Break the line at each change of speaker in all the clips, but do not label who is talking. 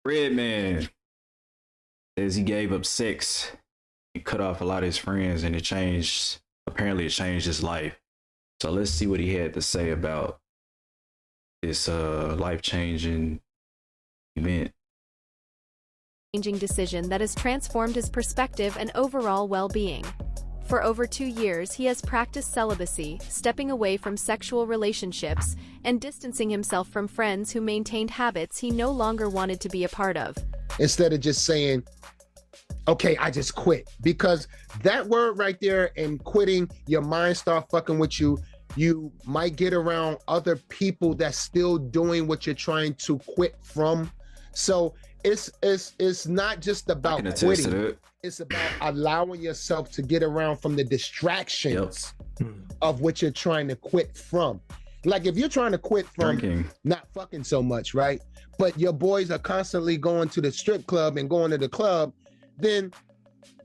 Redman says he gave up sex and cut off a lot of his friends, and it changed. Apparently, it changed his life. So let's see what he had to say about this life changing event.
Changing decision that has transformed his perspective and overall well-being. For over 2 years, he has practiced celibacy, stepping away from sexual relationships and distancing himself from friends who maintained habits he no longer wanted to be a part of.
Instead of just saying, okay, I just quit. Because that word right there and quitting, your mind start fucking with you. You might get around other people that's still doing what you're trying to quit from. So it's not just about quitting. It's about allowing yourself to get around from the distractions of what you're trying to quit from. Like if you're trying to quit from drinking, not fucking so much, right? But your boys are constantly going to the strip club and going to the club, then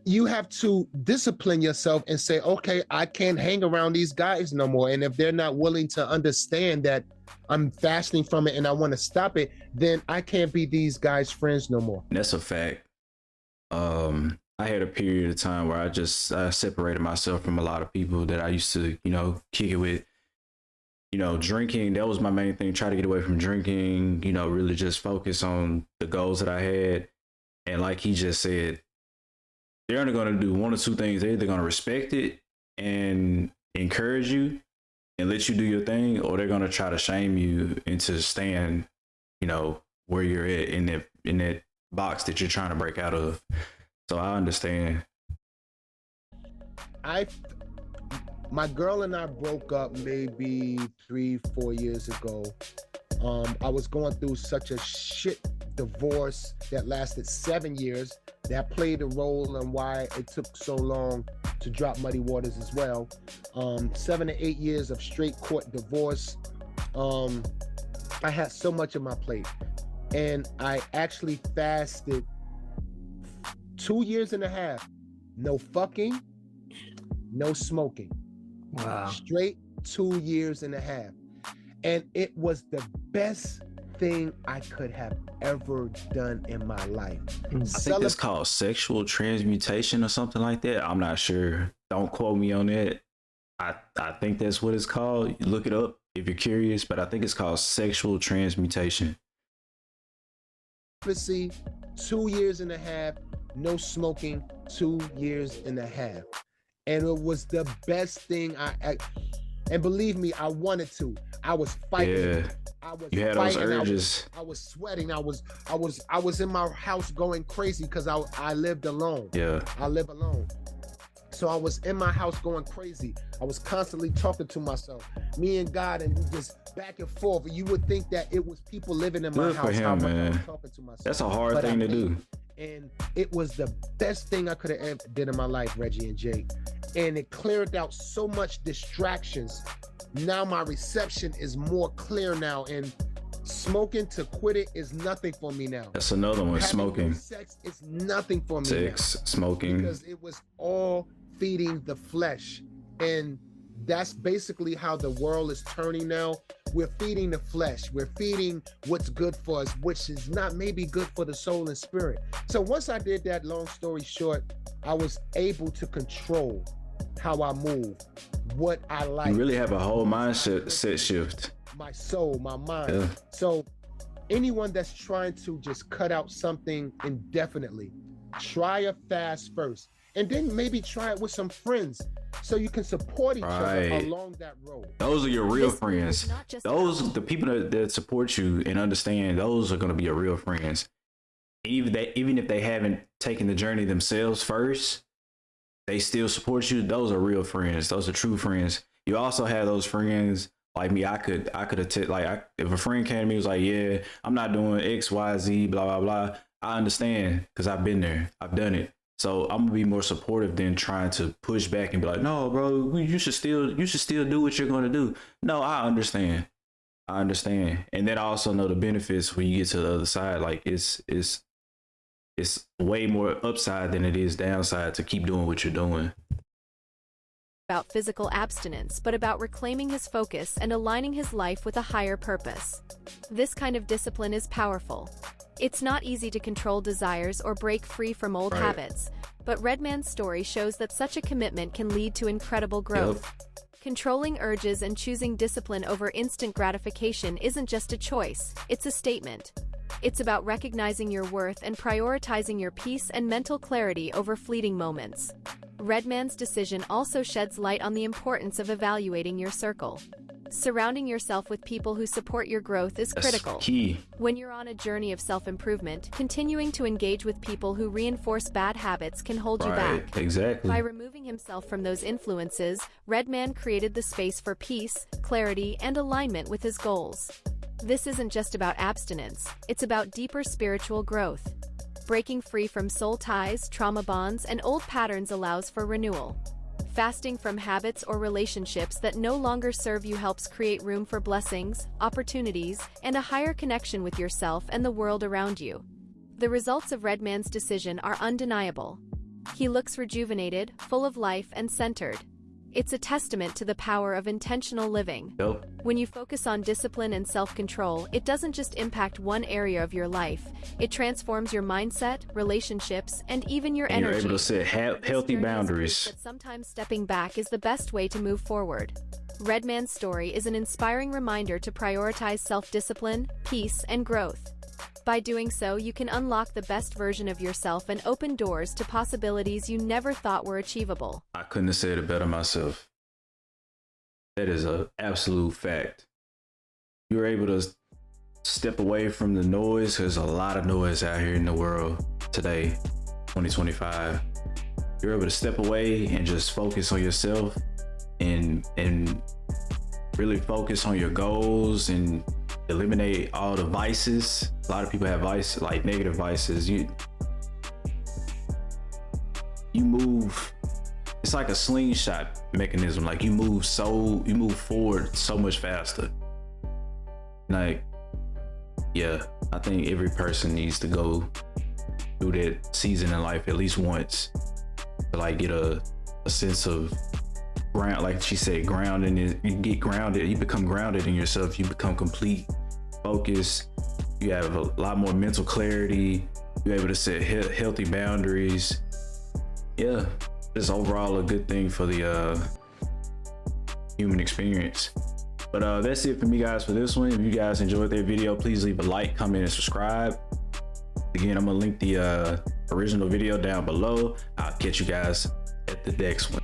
you have to discipline yourself and say, okay, I can't hang around these guys no more. And if they're not willing to understand that I'm fasting from it and I want to stop it, then I can't be these guys' friends no more.
That's a fact. I had a period of time where I separated myself from a lot of people that I used to, kick it with. Drinking, that was my main thing. Try to get away from drinking, really just focus on the goals that I had. And like he just said, they're only going to do one or two things. They're either going to respect it and encourage you and let you do your thing, or they're going to try to shame you into staying, where you're at in that box that you're trying to break out of. So I understand.
My girl and I broke up maybe 3-4 years ago. I was going through such a shit divorce that lasted 7 years. That played a role in why it took so long to drop Muddy Waters as well. 7 to 8 years of straight court divorce. I had so much on my plate, and I actually fasted 2.5 years. No fucking, no smoking.
Wow.
Straight 2.5 years. And it was the best thing I could have ever done in my life.
I think that's called sexual transmutation or something like that. I'm not sure. Don't quote me on that. I think that's what it's called. Look it up if you're curious, but I think it's called sexual transmutation.
2.5 years, no smoking, 2.5 years. And it was the best thing and believe me, I wanted to. I was fighting.
Yeah. You had those urges.
I was sweating. I was in my house going crazy because I lived alone.
Yeah.
I live alone. So I was in my house going crazy. I was constantly talking to myself, me and God, and just back and forth. You would think that it was people living in my
Good
house.
for him, man.
Talking to myself.
That's a hard thing to do.
And it was the best thing I could have ever did in my life, Reggie and Jake. And it cleared out so much distractions. Now my reception is more clear now, and smoking to quit it is nothing for me now.
That's another one. Smoking.
Sex is nothing for me.
Sex,
now.
smoking.
Because it was all feeding the flesh. And that's basically how the world is turning now. We're feeding the flesh. We're feeding what's good for us, which is not maybe good for the soul and spirit. So once I did that, long story short, I was able to control how I move, what I like.
You really have a whole mindset shift.
My soul, my mind.
Yeah.
So anyone that's trying to just cut out something indefinitely, try a fast first. And then maybe try it with some friends so you can support each other along that road.
Those are your real friends. Those, the people that support you and understand, those are going to be your real friends. Even if they haven't taken the journey themselves first, they still support you. Those are real friends. Those are true friends. You also have those friends like me. I could if a friend came to me and was like, yeah, I'm not doing X, Y, Z, blah, blah, blah. I understand because I've been there. I've done it. So I'm gonna be more supportive than trying to push back and be like, no, bro, you should still do what you're gonna do. No, I understand. And then I also know the benefits when you get to the other side. Like it's way more upside than it is downside to keep doing what you're doing.
About physical abstinence, but about reclaiming his focus and aligning his life with a higher purpose. This kind of discipline is powerful. It's not easy to control desires or break free from old
Right.
habits, but Redman's story shows that such a commitment can lead to incredible growth. Controlling urges and choosing discipline over instant gratification isn't just a choice, it's a statement. It's about recognizing your worth and prioritizing your peace and mental clarity over fleeting moments. Redman's decision also sheds light on the importance of evaluating your circle. Surrounding yourself with people who support your growth is
That's
critical.
key.
When you're on a journey of self-improvement, continuing to engage with people who reinforce bad habits can hold you
Right,
back.
exactly.
By removing himself from those influences, Redman created the space for peace, clarity, and alignment with his goals. This isn't just about abstinence, it's about deeper spiritual growth. Breaking free from soul ties, trauma bonds, and old patterns allows for renewal. Fasting from habits or relationships that no longer serve you helps create room for blessings, opportunities, and a higher connection with yourself and the world around you. The results of Redman's decision are undeniable. He looks rejuvenated, full of life, and centered. It's a testament to the power of intentional living.
Yep.
When you focus on discipline and self-control, it doesn't just impact one area of your life, it transforms your mindset, relationships, and even your
And
energy.
you're able to set healthy
This journey is
boundaries.
proof that sometimes stepping back is the best way to move forward. Redman's story is an inspiring reminder to prioritize self-discipline, peace, and growth. By doing so, you can unlock the best version of yourself and open doors to possibilities you never thought were achievable.
I couldn't have said it better myself. That is an absolute fact. You're able to step away from the noise. There's a lot of noise out here in the world today, 2025. You're able to step away and just focus on yourself and really focus on your goals and eliminate all the vices. A lot of people have vices, like negative vices. You move, it's like a slingshot mechanism. Like you move forward so much faster. Like, yeah, I think every person needs to go through that season in life at least once to like get a sense of ground, like she said, grounding. You get grounded, you become grounded in yourself, you become complete focus, you have a lot more mental clarity, you're able to set healthy boundaries. Yeah, it's overall a good thing for the human experience. But that's it for me, guys, for this one. If you guys enjoyed that video, please leave a like, comment, and subscribe. Again, I'm gonna link the original video down below. I'll catch you guys at the next one.